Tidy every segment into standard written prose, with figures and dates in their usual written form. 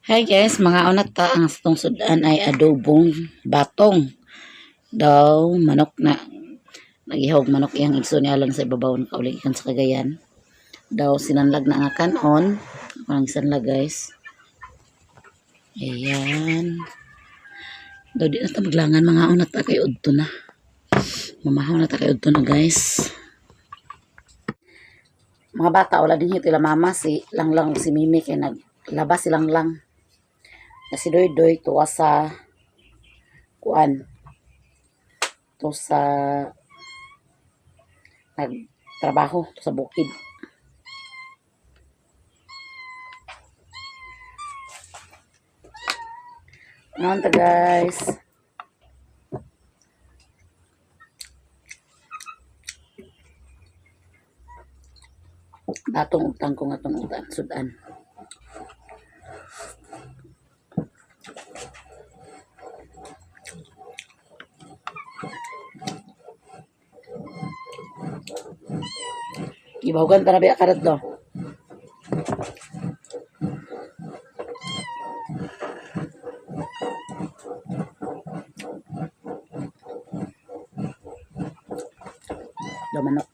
Hi guys, mga unat ta ang atong sudan ay adobong batong. Daw manok na nagihawag manok iyang igsoon niya lang sa ibabaw ng kaulikan sa Cagayan. Daw sinanlag na nga kanon. Ang sinanlag guys. Ayan. Daw di na ta maglangan mga unat ta kay udto na. Mamahaw na ta kay udto na guys. Mga bata wala din hito ila mama si lang si Mimi kay naglabas silang lang. Kasi doy tuwa sa kuan to sa nagtrabaho to sa bukid. Ano ta guys? Atong utang ko nga atong utang sudan. Ibahugan ta na biya karat do. Do manok.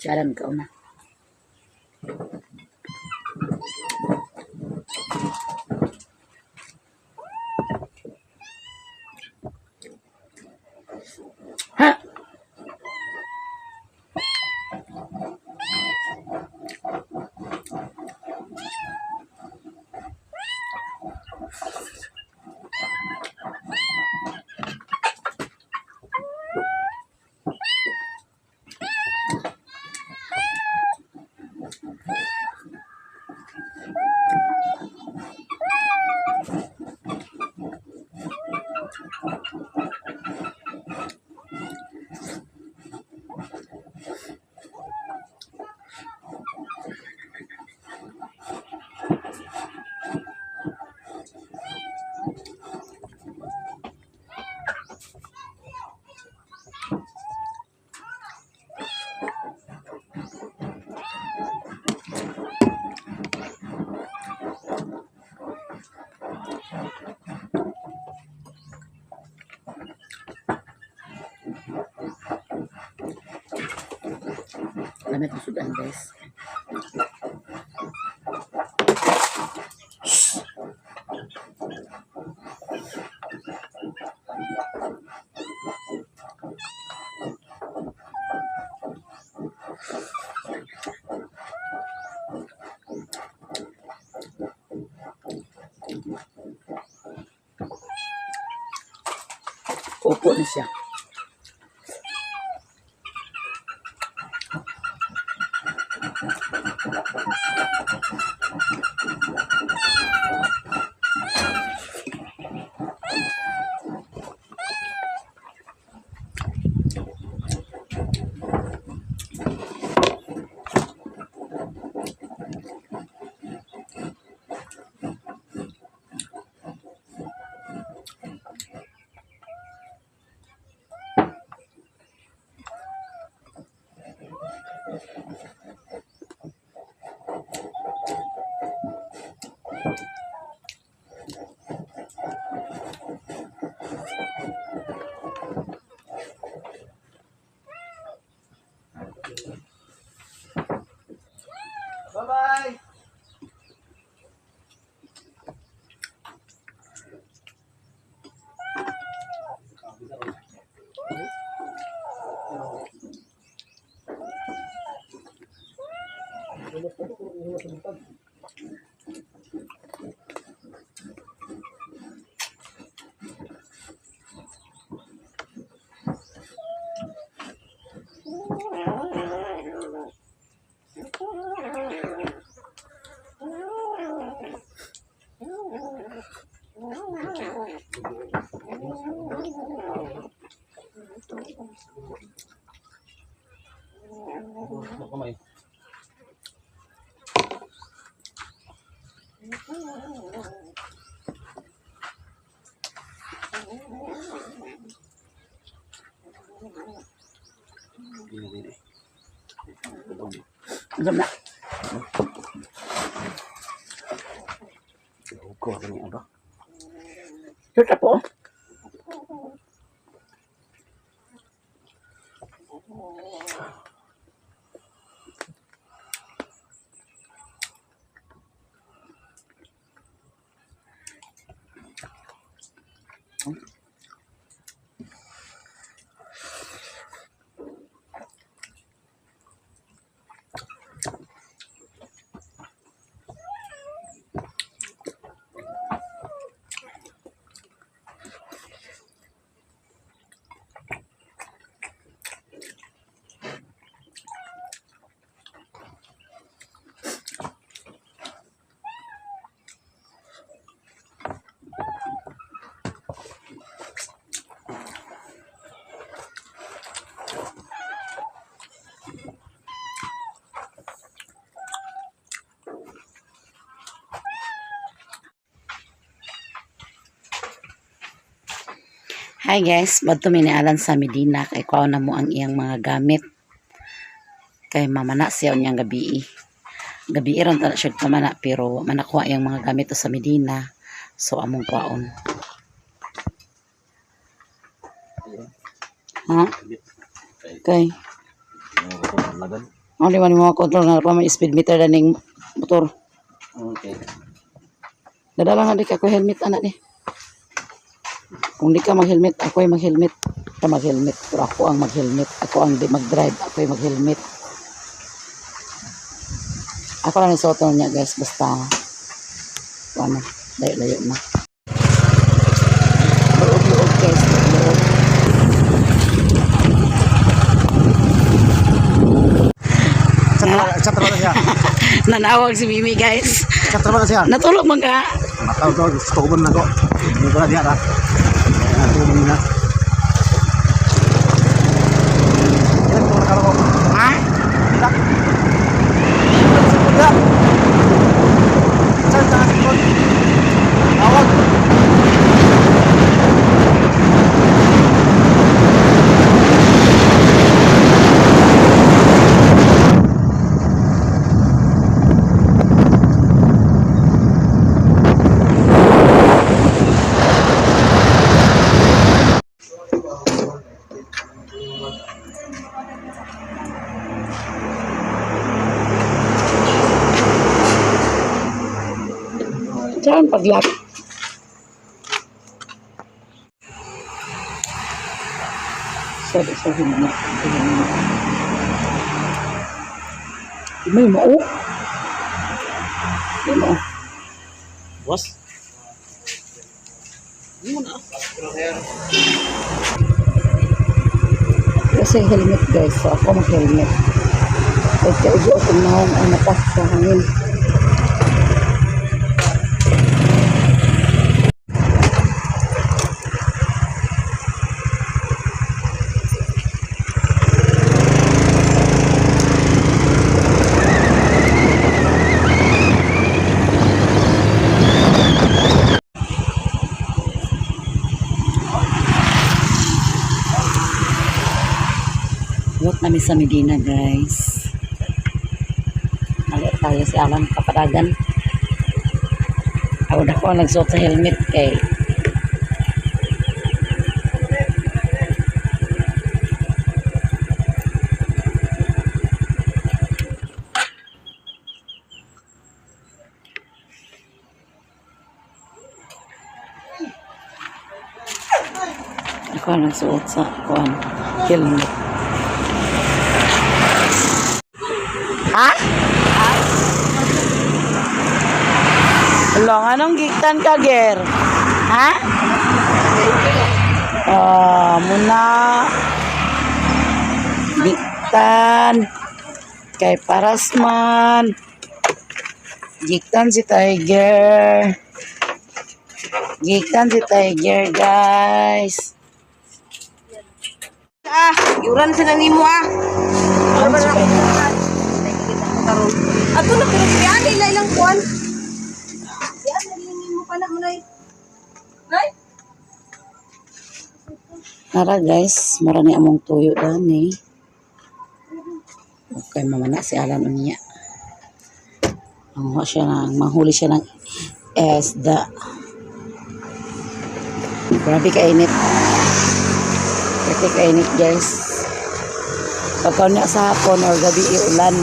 Siyaran ka una. Ha! Lamit ng sudan guys. Upo na siya. Bye-bye! Kamay. Masam na. Ukur ni apa? Ito po. Hi guys, badto minialan sa Medina kay kuha na mo ang iyang mga gamit. Kay mamana siya niyang gabi. Gabi ron ta siya pamana pero manakuha iyang mga gamit sa Medina. So among kuhaon. Ha? Okay. Ano man mo kontrol na pa may speed meter daning motor. Okay. Dadala nga di ka ko helmet anak ni. Kung di ka mag-helmet, ako ay mag-helmet. Ka mag-helmet, pero ako ang mag-helmet. Ako ang di mag-drive, ako ay mag-helmet. Ako lang yung soto niya guys, basta ano, layo-layo na. Luog-luog guys, luog. Chat trabaho siya. Nanawag si Mimi guys. Chat trabaho siya. Natulog man ka. Mataw to, gusto ko na ko. Hindi ko na diya ka. Tulong na. Ilan ko nakalo ko? Ha? Ilan? Ilan? Saan ka sikot? Awag. Saan paglap? Sabi mo. May mo. May mo. Bos. Kasi helmet guys, so ako mag-helmet. Kasi kaubo ako na ang napas sa hangin. Walk namin sa Medina guys. Malit tayo si Alan Kapadagan. Ako na ko nagsuot sa helmet kay ako nagsuot sa helmet. Ha? Long, anong giktan ka, Ger? Ha? Muna. Giktan. Kay Parasman. Giktan si Tiger. Giktan si Tiger, guys. Yuran sila nimo Ano si Tiger? Ato na pero kaya nila ilang kuan. Tara guys, mara ni among tuyo dani. Okay, mamana si Alan unya. Ang siya nang mahuli siya ng esda. Grabe kainit. Grabe kainit guys. Pagkaw niya sa hapon or gabi iulan.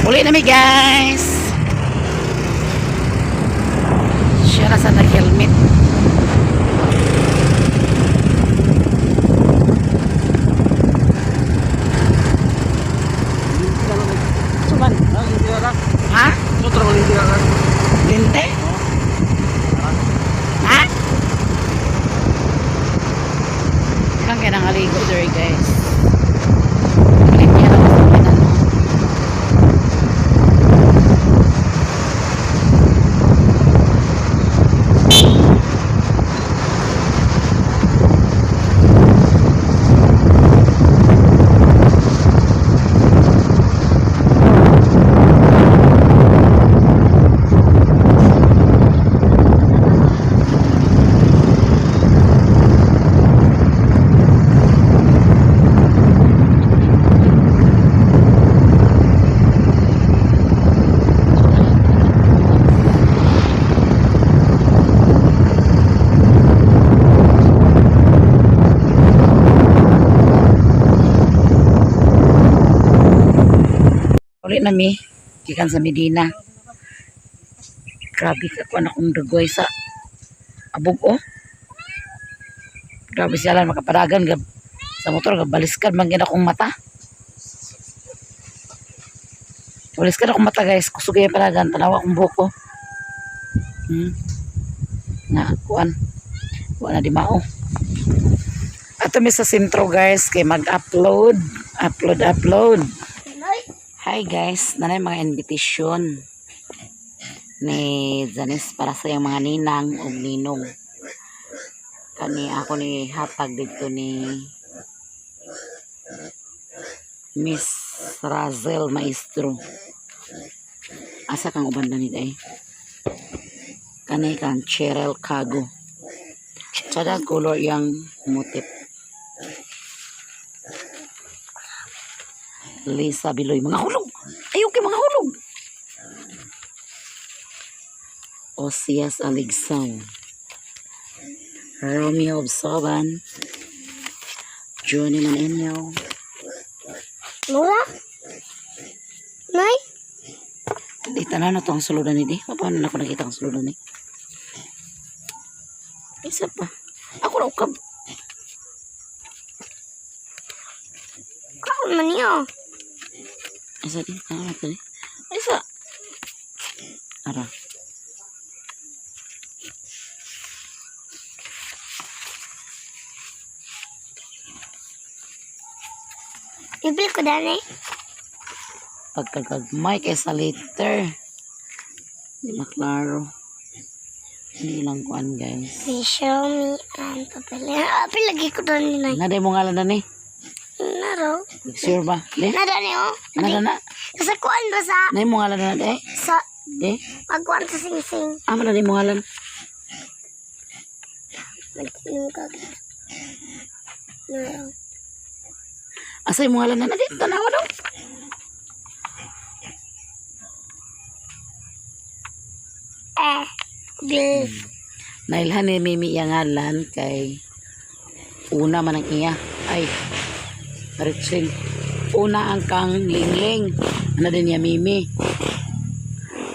Uli na mi guys. Siya na sa nag-helmet. Suman. Ha? Sutra ulit ka kan. Linte? Ha? Kang kaya nang aligo diri guys. Linya lang sa kinan. Uli na mi, gikan sa Medina. Grabe ka kung akong dugoy sa abog oh. Grabe siya lang makaparagan gab sa motor gabaliskan man gid akong mata. Baliskan akong mata guys, kusugay ang paragan, tanawa akong buko. Na kuan. Wala di mao. Ato mi sa sentro guys kay mag-upload, upload. Hi guys, nanay mga invitation ni Janice para sa yung mga ninang o ninong. Kani ako ni hatag dito ni Miss Razel Maestro. Asa kang uban na ni day? Kani kang Cheryl Cago. Sada color yang motif. Lisa Biloy, mga hulog. Ayaw kay mga hulog. Osias Aligsaw. Romeo Obsoban. Johnny Manenyo. Mura? Nay? Di tanan na to ang suludan ni di. Paano na ako nakita ang suludan ni? Isa pa. Ako na ukab. Ako man niyo. Isa di. Ano na to ni? Isa. Ara. Bibili ko dani. Pagkagagmay kaysa later. Di maklaro. Hindi lang kuan guys. Please show me ang papel. Apil lagi ko doon nay. Naday mo ngalan na ni? Naro. Sure ba? Di? Nada ni oh. Nada na? Sa kuan ba sa Naday mo ngalan na di? sa Di? pagkuan sa sing-sing. Ama naday mo ngalan? Magsinom ka. Naro. Asay mo ngalan na di? Tanawa daw. Bill. Nailhan ni Mimi yang ngalan kay una man ang iya. Ay, Richel. Una ang kang Lingling. Ano din niya Mimi.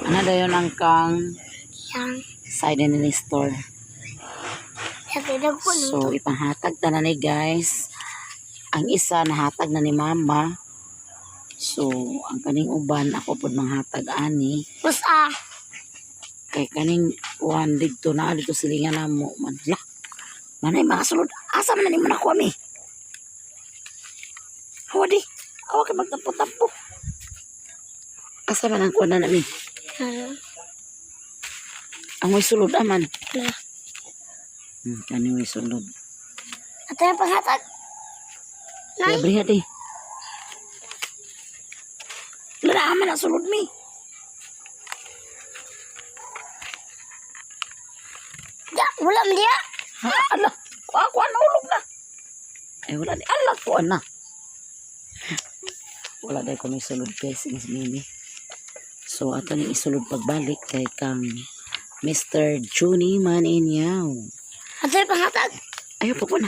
Ano dayon ang kang Yang. side ni store. Sabi na ko no. So, ipanghatag na ni guys. Ang isa nahatag na ni mama. So, ang kaning uban ako pod manghatag ani. Mas Kay kaning uwan dito na dito silingan na mo man. Lah. Manay mga sulod. Asa man ni man ako ami. Hawa di. Hawa kay magtampo-tampo. Asa man ang kuwan na namin. Ang may sulod aman. Na. Kani may sulod. Ato yung panghatag. Kaya Nay. briha di. naman na sulod mi. Ya, wala man diya. Ha, ala. Ako nahulog na. Ay, wala ni. Ala ko, na. Wala dahil ko may sulod guys. Si Mimi. So, ato ni isulod pagbalik kay kang Mr. Juni Maninyaw. Ato'y pangatag. Ayaw po na.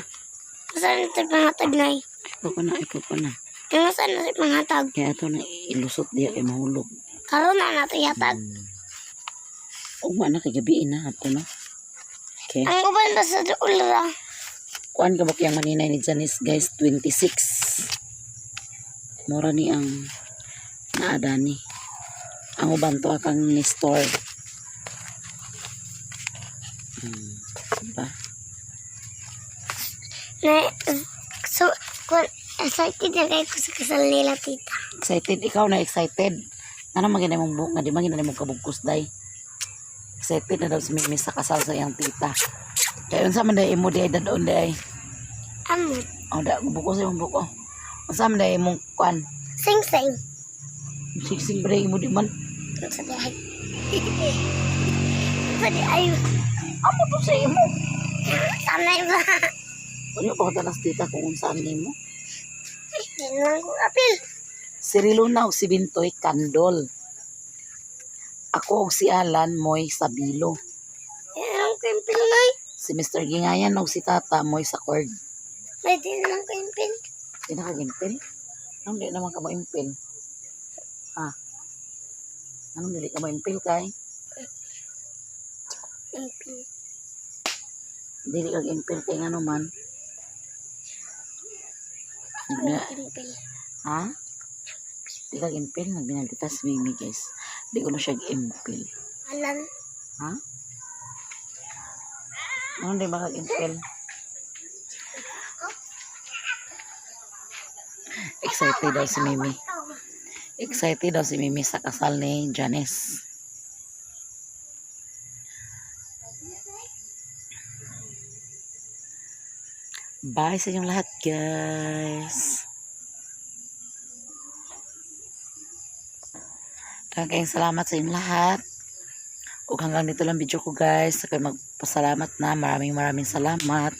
Saan ito'y pangatag na eh? Ayaw po na. Yung saan ito'y pangatag? Kaya ato na ilusot diya kay mahulog. Karoon na nato yatag. O nga na, kagabiin na. Ato na. Okay. Ang uban ba sa ulra? Kuan ka ba kayang maninay ni Janice guys? 26. Mura ni ang naadani. Ang uban to akang ni store. Diba? Na, so, kung excited na kayo ko sa kasal nila, tita. Excited? Ikaw na excited? Ano maganda mong buhok nga? Di ba gina mong kabugkos day? Excited na daw si Mimi sa kasal sa iyang tita. Kaya unsa man day imo di ay dadoon day? Amot. O da, bukos yung buko. Unsa man day imong kuan? Sing-sing. Siksing break mo di man. Sa dihay. Sa dihay. Amo to sa imo. Sanay ba? Ano pa ka nas tita kung unsaan nimo? Yan lang ko apil. Si Rilo na o si Bintoy Kandol. Ako o si Alan moy Sabilo. Yan lang ko impil na Si Mr. Gingayan o si Tata moy sa cord. Pwede lang ko impil. Di na kagimpil? Anong di naman ka maimpil? Ha? Anong dili ka maimpil kay? Impil. Dili kag impil kay nga naman. Impil. Ha? Di kag impil, nagbinalita si Mimi guys. Di ko na siya impil. Alam. Ha? Anong di ba kag impil? Excited daw si Mimi. Excited daw si Mimi sa kasal ni Janice. Bye sa inyong lahat, guys. Kayong salamat sa inyong lahat. Ug hanggang dito lang video ko, guys. Sa kayo magpasalamat na. Maraming salamat.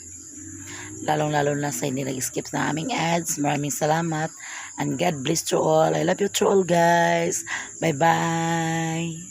Lalong-lalo na sa hindi nag-skip na aming ads. Maraming salamat. And God bless you all. I love you to all, guys. Bye-bye.